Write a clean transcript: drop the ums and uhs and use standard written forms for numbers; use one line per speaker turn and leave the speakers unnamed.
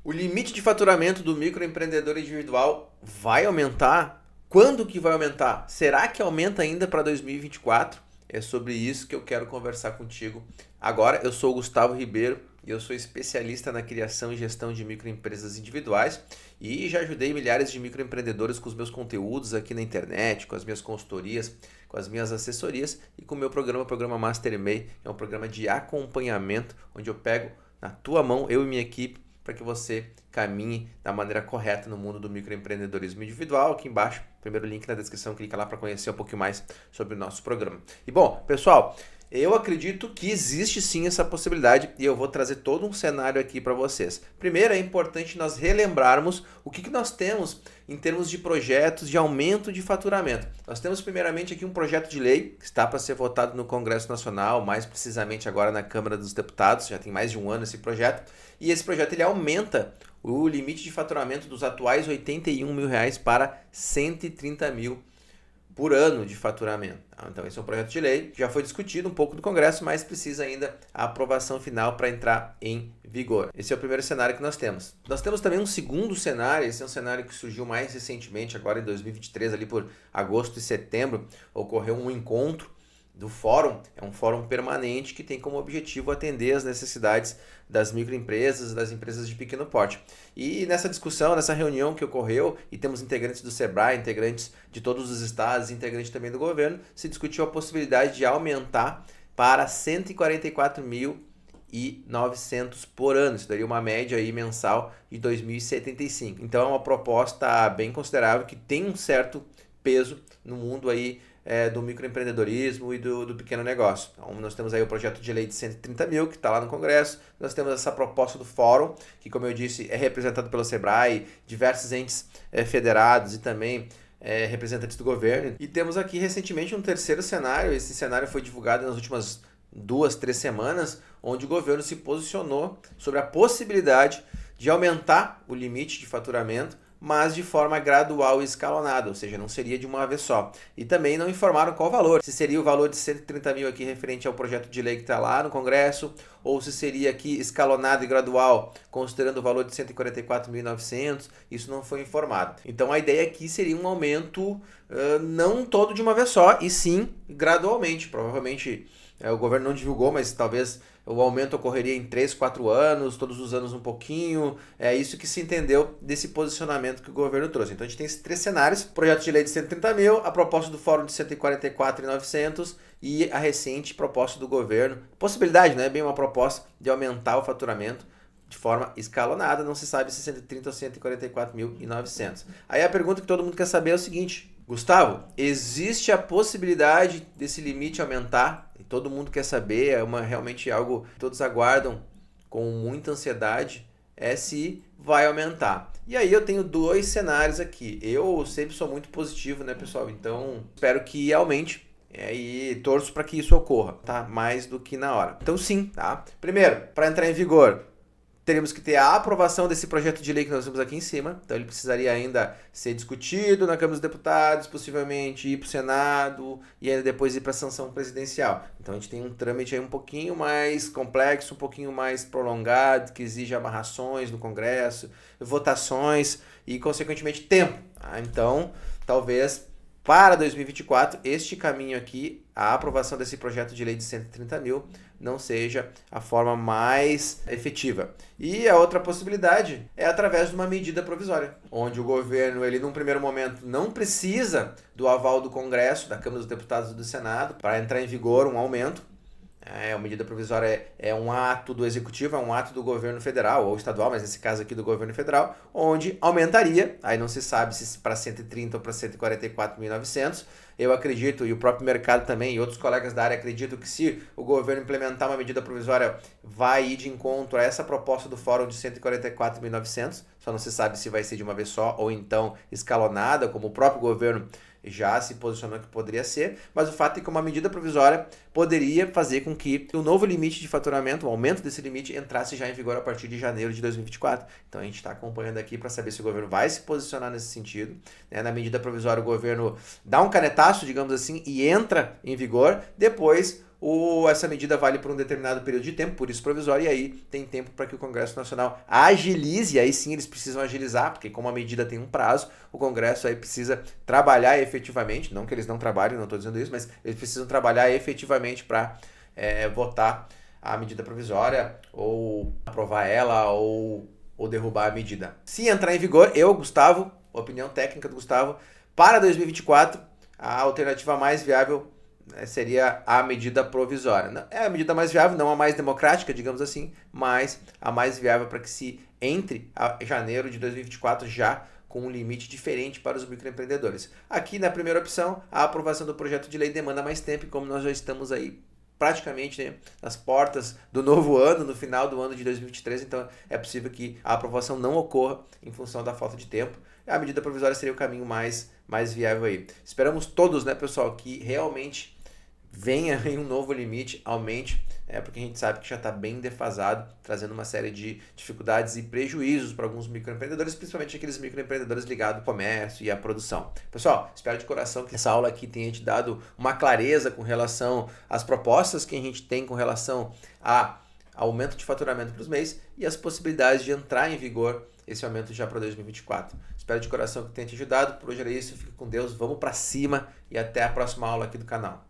O limite de faturamento do microempreendedor individual vai aumentar? Quando que vai aumentar? Será que aumenta ainda para 2024? É sobre isso que eu quero conversar contigo agora. Eu sou o Gustavo Ribeiro e eu sou especialista na criação e gestão de microempresas individuais e já ajudei milhares de microempreendedores com os meus conteúdos aqui na internet, com as minhas consultorias, com as minhas assessorias e com o meu programa, o programa Master EMEI. É um programa de acompanhamento onde eu pego na tua mão, eu e minha equipe, para que você caminhe da maneira correta no mundo do microempreendedorismo individual. Aqui embaixo, primeiro link na descrição, clica lá para conhecer um pouquinho mais sobre o nosso programa. E bom, pessoal, eu acredito que existe sim essa possibilidade e eu vou trazer todo um cenário aqui para vocês. Primeiro, é importante nós relembrarmos o que nós temos em termos de projetos de aumento de faturamento. Nós temos primeiramente aqui um projeto de lei que está para ser votado no Congresso Nacional, mais precisamente agora na Câmara dos Deputados, já tem mais de um ano esse projeto, e esse projeto ele aumenta o limite de faturamento dos atuais R$81 mil para R$130 mil por ano de faturamento. Então esse é um projeto de lei, já foi discutido um pouco no Congresso, mas precisa ainda a aprovação final para entrar em vigor. Esse é o primeiro cenário que nós temos. Nós temos também um segundo cenário, esse é um cenário que surgiu mais recentemente, agora em 2023, ali por agosto e setembro, ocorreu um encontro do fórum, é um fórum permanente que tem como objetivo atender as necessidades das microempresas, das empresas de pequeno porte. E nessa discussão, nessa reunião que ocorreu, e temos integrantes do Sebrae, integrantes de todos os estados, integrantes também do governo, se discutiu a possibilidade de aumentar para R$144.900 por ano. Isso daria uma média aí mensal de 2.075. Então é uma proposta bem considerável que tem um certo peso no mundo aí do microempreendedorismo e do pequeno negócio. Então, nós temos aí o projeto de lei de 130 mil, que está lá no Congresso, nós temos essa proposta do Fórum, que como eu disse, é representado pelo Sebrae, diversos entes federados e também representantes do governo. E temos aqui recentemente um terceiro cenário, esse cenário foi divulgado nas últimas 2-3 semanas, onde o governo se posicionou sobre a possibilidade de aumentar o limite de faturamento, mas de forma gradual e escalonada, ou seja, não seria de uma vez só. E também não informaram qual valor, se seria o valor de 130 mil aqui referente ao projeto de lei que está lá no Congresso, ou se seria aqui escalonado e gradual, considerando o valor de 144.900, isso não foi informado. Então a ideia aqui seria um aumento não todo de uma vez só, e sim gradualmente. Provavelmente o governo não divulgou, mas talvez o aumento ocorreria em 3-4 anos, todos os anos um pouquinho. É isso que se entendeu desse posicionamento que o governo trouxe. Então a gente tem esses três cenários: projeto de lei de 130 mil, a proposta do Fórum de 144.900 e a recente proposta do governo. Possibilidade, né? Bem uma proposta de aumentar o faturamento de forma escalonada, não se sabe se 130 ou 144.900. Aí a pergunta que todo mundo quer saber é o seguinte: Gustavo, existe a possibilidade desse limite aumentar? E todo mundo quer saber, realmente algo que todos aguardam com muita ansiedade, é se vai aumentar. E aí eu tenho dois cenários aqui. Eu sempre sou muito positivo, né, pessoal? Então espero que aumente. E torço para que isso ocorra, tá? Mais do que na hora. Então sim, tá? Primeiro, para entrar em vigor, teríamos que ter a aprovação desse projeto de lei que nós temos aqui em cima. Então ele precisaria ainda ser discutido na Câmara dos Deputados, possivelmente ir para o Senado e ainda depois ir para a sanção presidencial. Então a gente tem um trâmite aí um pouquinho mais complexo, um pouquinho mais prolongado, que exige amarrações no Congresso, votações e consequentemente tempo. Tá? Então talvez para 2024, este caminho aqui, a aprovação desse projeto de lei de 130 mil, não seja a forma mais efetiva. E a outra possibilidade é através de uma medida provisória, onde o governo, ele num primeiro momento, não precisa do aval do Congresso, da Câmara dos Deputados e do Senado, para entrar em vigor um aumento. A medida provisória é um ato do Executivo, é um ato do governo federal ou estadual, mas nesse caso aqui do governo federal, onde aumentaria, aí não se sabe se para 130 ou para 144.900. Eu acredito, e o próprio mercado também, e outros colegas da área acreditam que se o governo implementar uma medida provisória, vai ir de encontro a essa proposta do Fórum de 144.900, só não se sabe se vai ser de uma vez só ou então escalonada, como o próprio governo já se posicionou que poderia ser, mas o fato é que uma medida provisória poderia fazer com que o novo limite de faturamento, o aumento desse limite, entrasse já em vigor a partir de janeiro de 2024. Então a gente está acompanhando aqui para saber se o governo vai se posicionar nesse sentido. Na medida provisória, o governo dá um canetaço, digamos assim, e entra em vigor. Depois, essa medida vale por um determinado período de tempo, por isso provisória, e aí tem tempo para que o Congresso Nacional agilize, e aí sim eles precisam agilizar, porque como a medida tem um prazo, o Congresso aí precisa trabalhar efetivamente, não que eles não trabalhem, não estou dizendo isso, mas eles precisam trabalhar efetivamente para votar a medida provisória, ou aprovar ela, ou derrubar a medida. Se entrar em vigor, Gustavo, opinião técnica do Gustavo, para 2024, a alternativa mais viável seria a medida provisória. É a medida mais viável, não a mais democrática, digamos assim, mas a mais viável para que se entre a janeiro de 2024 já com um limite diferente para os microempreendedores. Aqui na primeira opção, a aprovação do projeto de lei demanda mais tempo, e como nós já estamos aí praticamente, né, nas portas do novo ano, no final do ano de 2023, então é possível que a aprovação não ocorra em função da falta de tempo. A medida provisória seria o caminho mais viável aí. Esperamos todos, né, pessoal, que realmente venha em um novo limite, aumente, porque a gente sabe que já está bem defasado, trazendo uma série de dificuldades e prejuízos para alguns microempreendedores, principalmente aqueles microempreendedores ligados ao comércio e à produção. Pessoal, espero de coração que essa aula aqui tenha te dado uma clareza com relação às propostas que a gente tem com relação a aumento de faturamento para os mês e as possibilidades de entrar em vigor esse aumento já para 2024. Espero de coração que tenha te ajudado. Por hoje era isso, fique com Deus, vamos para cima e até a próxima aula aqui do canal.